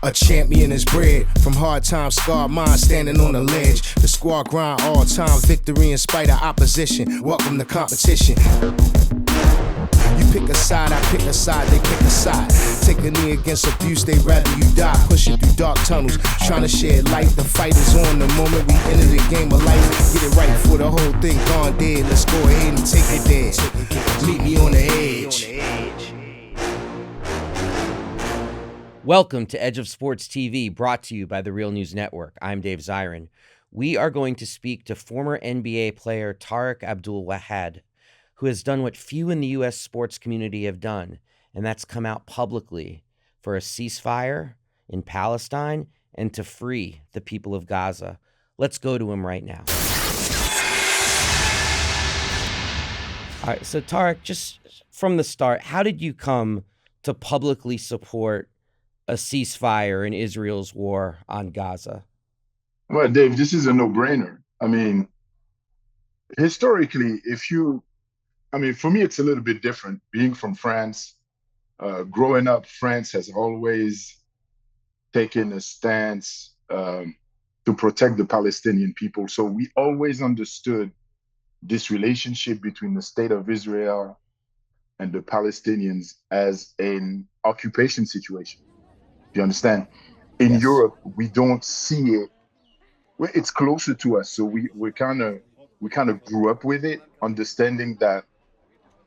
A champion is bred from hard times, scarred mind standing on the ledge. The squad grind all time, victory in spite of opposition. Welcome to competition. You pick a side, I pick a side, they pick a side. Take a knee against abuse, they rather you die. Pushing through dark tunnels, trying to shed light. The fight is on the moment we enter the game of life. Get it right before the whole thing gone dead. Let's go ahead and take it there. Meet me on the edge. Welcome to Edge of Sports TV, brought to you by the Real News Network. I'm Dave Zirin. We are going to speak to former NBA player Tariq Abdul-Wahad, who has done what few in the U.S. sports community have done, and that's come out publicly for a ceasefire in Palestine and to free the people of Gaza. Let's go to him right now. All right, so Tariq, just from the start, how did you come to publicly support a ceasefire in Israel's war on Gaza? Well, Dave, this is a no-brainer. I mean, historically, for me, it's a little bit different. Being from France, growing up, France has always taken a stance to protect the Palestinian people. So we always understood this relationship between the state of Israel and the Palestinians as an occupation situation. You understand? In Yes. Europe, we don't see it. Well, it's closer to us, so we kind of grew up with it, understanding that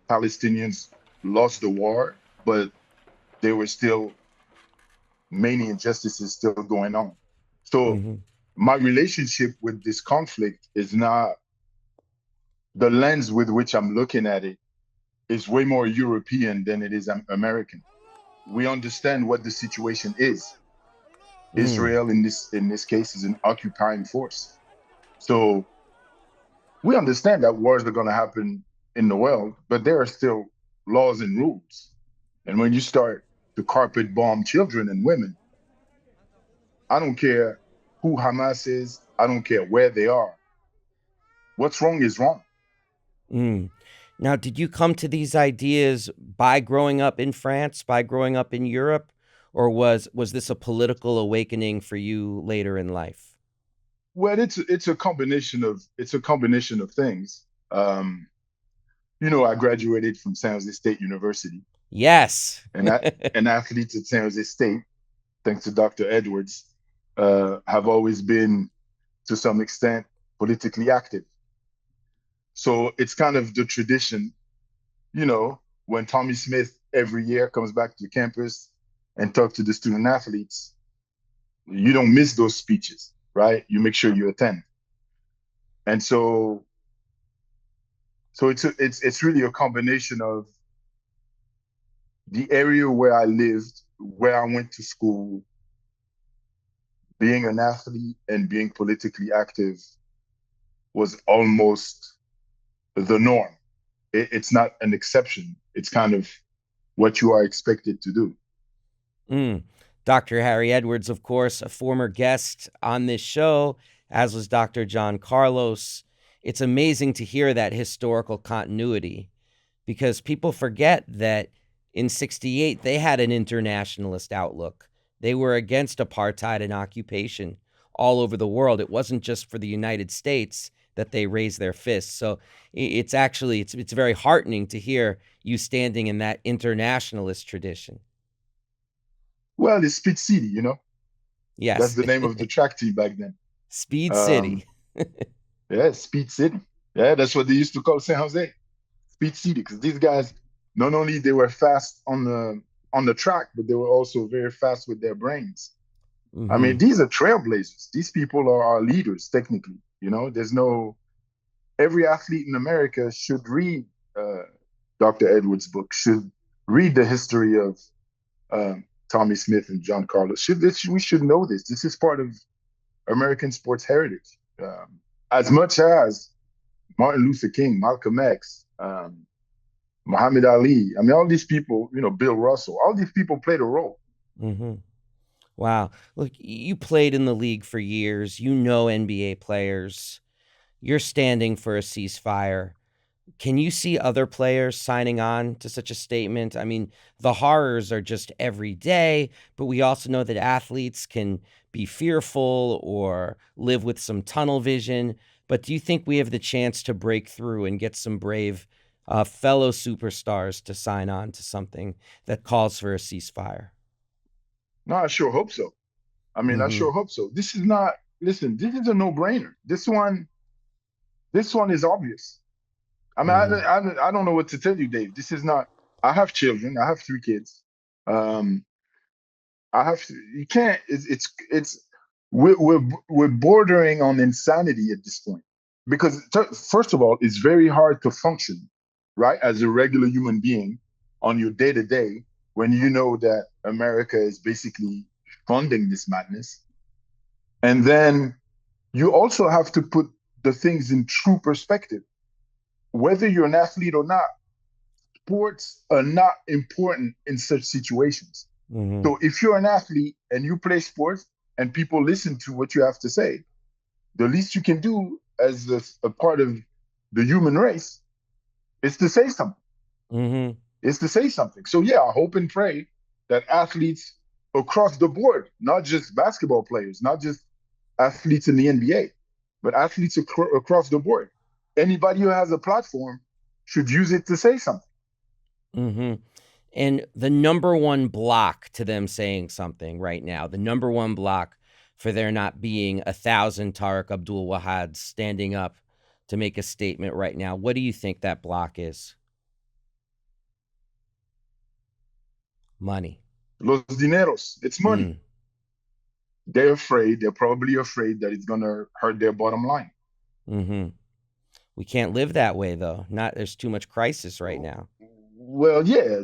Palestinians lost the war, but there were still many injustices still going on. So my relationship with this conflict is not the lens with which I'm looking at it is way more European than it is American. We understand what the situation is. Israel in this case is an occupying force. So we understand that wars are going to happen in the world, but there are still laws and rules. And when you start to carpet bomb children and women, I don't care who Hamas is, I don't care where they are. What's wrong is wrong. Now, did you come to these ideas by growing up in France, by growing up in Europe, or was this a political awakening for you later in life? Well, it's a combination of things. I graduated from San Jose State University. Yes. And an athlete at San Jose State, thanks to Dr. Edwards, have always been, to some extent, politically active. So it's kind of the tradition, when Tommy Smith every year comes back to campus and talks to the student athletes, you don't miss those speeches, right? You make sure you attend. And so it's really a combination of the area where I lived, where I went to school, being an athlete and being politically active was almost the norm. It's not an exception. It's kind of what you are expected to do. Dr. Harry Edwards, of course, a former guest on this show, as was Dr. John Carlos. It's amazing to hear that historical continuity because people forget that in '68, they had an internationalist outlook. They were against apartheid and occupation all over the world. It wasn't just for the United States that they raised their fists. So it's very heartening to hear you standing in that internationalist tradition. Well, it's Speed City, Yes. That's the name of the track team back then. Speed City. Yeah, Speed City. Yeah, that's what they used to call San Jose. Speed City, because these guys, not only they were fast on the track, but they were also very fast with their brains. I mean, these are trailblazers. These people are our leaders, technically. Every athlete in America should read Dr. Edwards' book, should read the history of Tommy Smith and John Carlos. We should know this. This is part of American sports heritage. As much as Martin Luther King, Malcolm X, Muhammad Ali. I mean, all these people, Bill Russell, all these people played a role. Wow. Look, you played in the league for years. You know NBA players. You're standing for a ceasefire. Can you see other players signing on to such a statement? I mean, the horrors are just every day, but we also know that athletes can be fearful or live with some tunnel vision. But do you think we have the chance to break through and get some brave fellow superstars to sign on to something that calls for a ceasefire? No, I sure hope so. I mean, I Mm-hmm. sure hope so. This is not, listen, this is a no-brainer. This one is obvious. I mean, Mm-hmm. I don't know what to tell you, Dave. This is not, I have children. I have three kids. Um, I have to, you can't, we're bordering on insanity at this point. Because first of all, it's very hard to function, right, as a regular human being on your day to day when you know that America is basically funding this madness. And then you also have to put the things in true perspective. Whether you're an athlete or not, sports are not important in such situations. Mm-hmm. So if you're an athlete and you play sports and people listen to what you have to say, the least you can do as a part of the human race is to say something. Mm-hmm. Is to say something. So yeah, I hope and pray that athletes across the board, not just basketball players, not just athletes in the NBA, but athletes across the board. Anybody who has a platform should use it to say something. Mm-hmm. And the number one block to them saying something right now, the number one block for there not being 1,000 Tariq Abdul-Wahads standing up to make a statement right now, what do you think that block is? Money. Los dineros, it's money. Mm, They're afraid, they're probably afraid that it's going to hurt their bottom line. mm-hmm. We can't live that way, though. Not there's too much crisis right now. Well, yeah,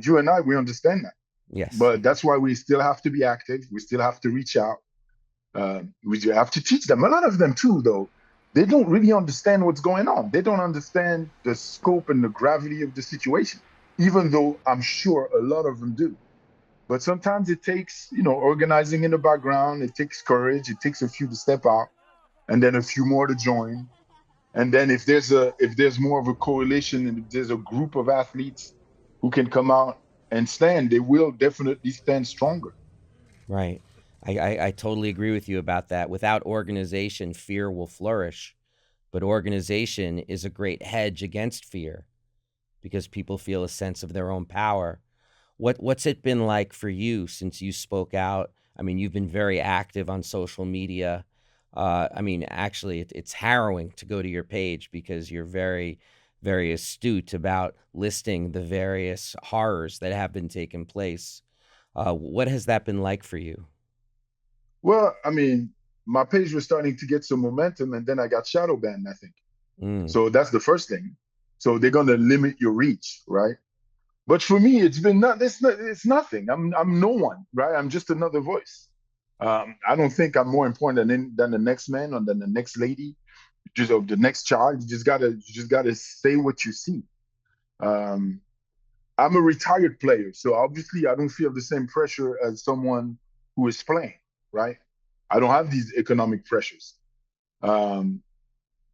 you and I, we understand that. Yes. But that's why we still have to be active. We still have to reach out. We have to teach them. A lot of them, too, though, they don't really understand what's going on. They don't understand the scope and the gravity of the situation, even though I'm sure a lot of them do. But sometimes it takes, organizing in the background. It takes courage. It takes a few to step out, and then a few more to join. And then if there's more of a coalition and if there's a group of athletes who can come out and stand, they will definitely stand stronger. Right. I totally agree with you about that. Without organization, fear will flourish. But organization is a great hedge against fear because people feel a sense of their own power. What's it been like for you since you spoke out? I mean, you've been very active on social media. I mean, actually, it's harrowing to go to your page because you're very, very astute about listing the various horrors that have been taking place. What has that been like for you? Well, I mean, my page was starting to get some momentum, and then I got shadow banned, I think. Mm, So that's the first thing. So they're gonna limit your reach, right? But for me, it's been not. It's nothing. I'm no one, right? I'm just another voice. I don't think I'm more important than the next man or than the next lady, just of the next child. You just gotta say what you see. Um, I'm a retired player, so obviously I don't feel the same pressure as someone who is playing, right? I don't have these economic pressures. Um,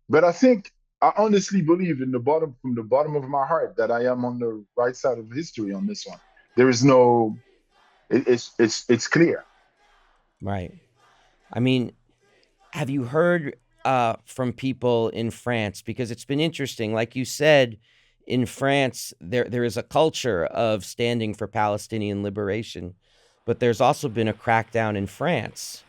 but I honestly believe from the bottom of my heart, that I am on the right side of history on this one. There is no, it's clear. right. I mean, have you heard from people in France? Because it's been interesting. Like you said, in France, there is a culture of standing for Palestinian liberation, but there's also been a crackdown in France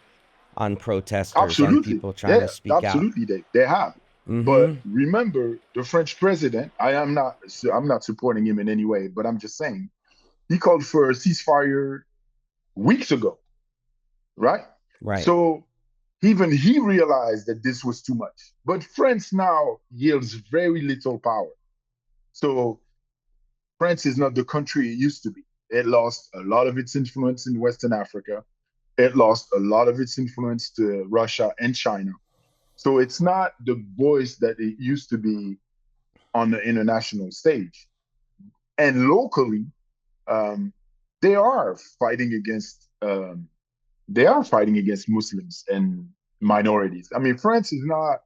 on protesters, on Absolutely, people trying to yeah, speak out. absolutely. They have. But Mm-hmm. remember, the French president. I'm not supporting him in any way, but I'm just saying he called for a ceasefire weeks ago, right? Right. So even he realized that this was too much. But France now yields very little power. So France is not the country it used to be. It lost a lot of its influence in Western Africa. It lost a lot of its influence to Russia and China. So it's not the voice that it used to be on the international stage. And locally, um, they are fighting against Muslims and minorities. I mean, France is not,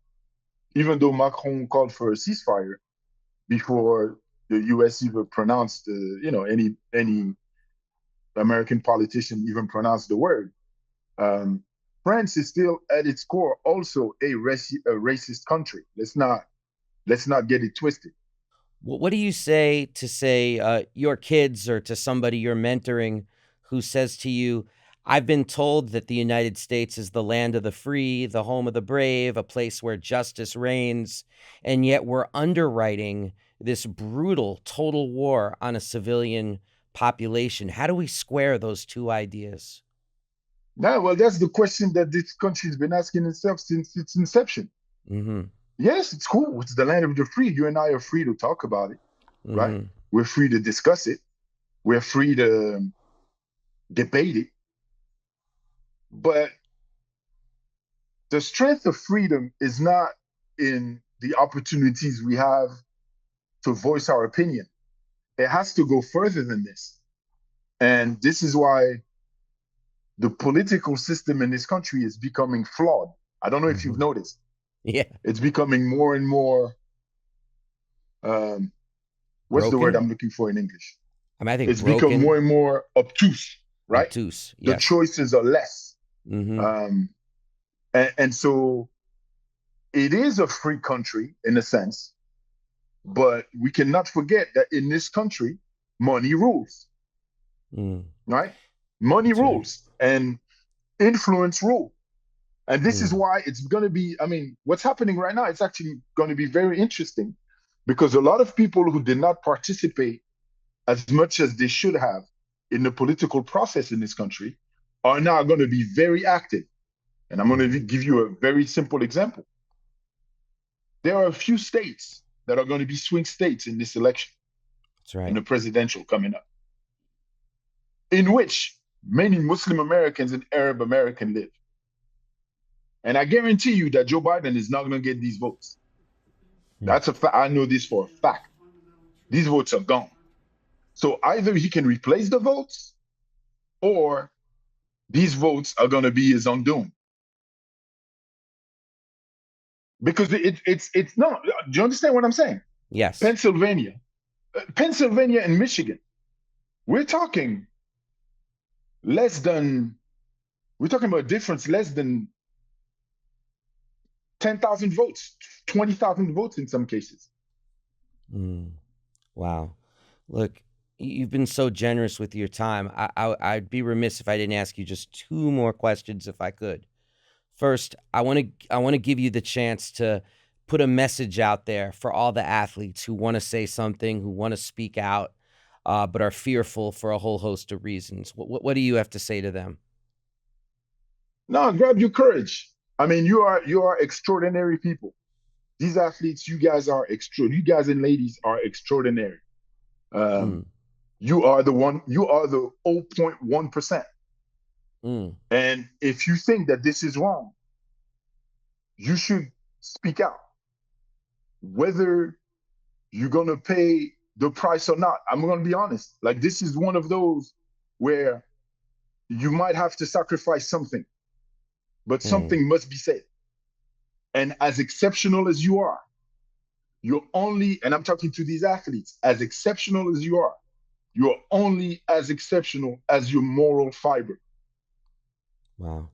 even though Macron called for a ceasefire, before the U.S. even pronounced, any American politician even pronounced the word. Um, France is still at its core also a racist country. Let's not get it twisted. What do you say to your kids or to somebody you're mentoring who says to you, I've been told that the United States is the land of the free, the home of the brave, a place where justice reigns, and yet we're underwriting this brutal total war on a civilian population. How do we square those two ideas? Now, well, that's the question that this country's been asking itself since its inception. Mm-hmm. Yes, it's cool. It's the land of the free. You and I are free to talk about it, right? Mm-hmm. We're free to discuss it. We're free to debate it. But the strength of freedom is not in the opportunities we have to voice our opinion. It has to go further than this. And this is why the political system in this country is becoming flawed. I don't know if you've Mm-hmm. noticed. Yeah. It's becoming more and more, um, what's the word Broken. I'm looking for in English? I think It's become more broken, and more obtuse, right? obtuse. The Yes. choices are less. Mm-hmm. Um, and so it is a free country in a sense, but we cannot forget that in this country, money rules, Mm. right? Money That's right. rules and influence rule. And this is Mm. why it's going to be, I mean, what's happening right now, it's actually going to be very interesting because a lot of people who did not participate as much as they should have in the political process in this country are now going to be very active. And I'm going to Mm-hmm. give you a very simple example. There are a few states that are going to be swing states in this election, That's in right. the presidential coming up, in which many Muslim Americans and Arab Americans live. And I guarantee you that Joe Biden is not going to get these votes. Mm. That's a fact. I know this for a fact. These votes are gone. So either he can replace the votes or these votes are going to be his undoing. Because it's no. Do you understand what I'm saying? Yes. Pennsylvania, Pennsylvania and Michigan. We're talking less than. We're talking about a difference less than 10,000 votes, 20,000 votes in some cases. Mm. Wow. Look, you've been so generous with your time. I'd be remiss if I didn't ask you just two more questions if I could. First, I want to give you the chance to put a message out there for all the athletes who want to say something, who want to speak out, but are fearful for a whole host of reasons. What do you have to say to them? No, grab your courage. I mean, you are extraordinary people. These athletes, you guys are extra. You guys and ladies are extraordinary. Um, Mm, you are the one. You are the 0.1%. mm, And if you think that this is wrong, you should speak out, whether you're gonna pay the price or not. I'm gonna be honest. Like this is one of those where you might have to sacrifice something, but mm. something must be said. And as exceptional as you are, you're only, and I'm talking to these athletes, as exceptional as you are, you're only as exceptional as your moral fiber. Wow.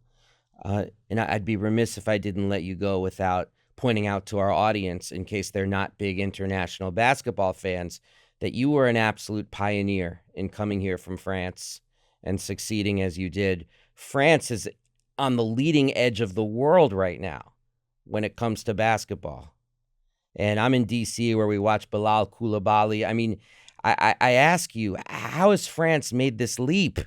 And I'd be remiss if I didn't let you go without pointing out to our audience, in case they're not big international basketball fans, that you were an absolute pioneer in coming here from France and succeeding as you did. France is on the leading edge of the world right now when it comes to basketball. And I'm in DC where we watch Bilal Koulibaly. I mean, I ask you, how has France made this leap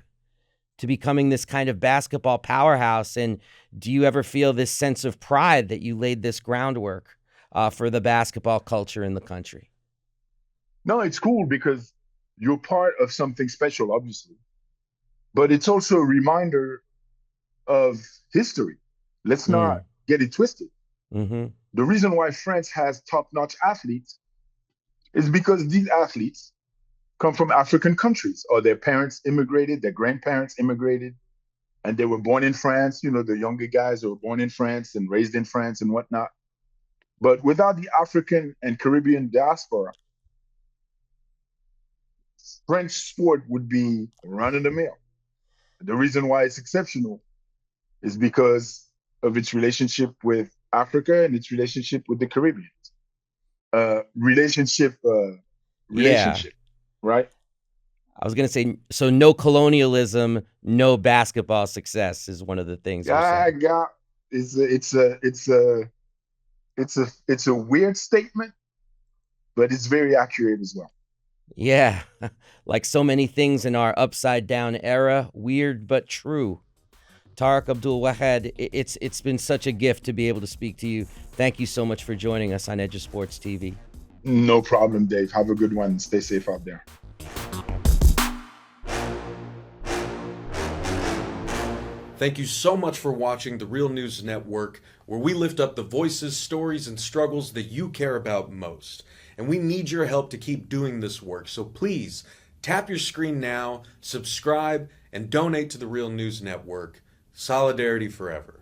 to becoming this kind of basketball powerhouse? And do you ever feel this sense of pride that you laid this groundwork for the basketball culture in the country? No, it's cool because you're part of something special, obviously, but it's also a reminder of history. Let's not Mm, get it twisted. mm-hmm, The reason why France has top notch athletes is because these athletes come from African countries or their parents immigrated, their grandparents immigrated, and they were born in France. You know, the younger guys who were born in France and raised in France and whatnot. But without the African and Caribbean diaspora, French sport would be run of the mill. The reason why it's exceptional is because of its relationship with Africa and its relationship with the Caribbean. Relationship, Yeah. right? I was going to say, so no colonialism, no basketball success is one of the things you're I saying. got it's a weird statement, but it's very accurate as well. Yeah. Like so many things in our upside down era, weird but true. Tariq Abdul-Wahad, it's been such a gift to be able to speak to you. Thank you so much for joining us on Edge of Sports TV. No problem, Dave. Have a good one. Stay safe out there. Thank you so much for watching the Real News Network, where we lift up the voices, stories, and struggles that you care about most. And we need your help to keep doing this work. So please tap your screen now, subscribe, and donate to the Real News Network. Solidarity forever.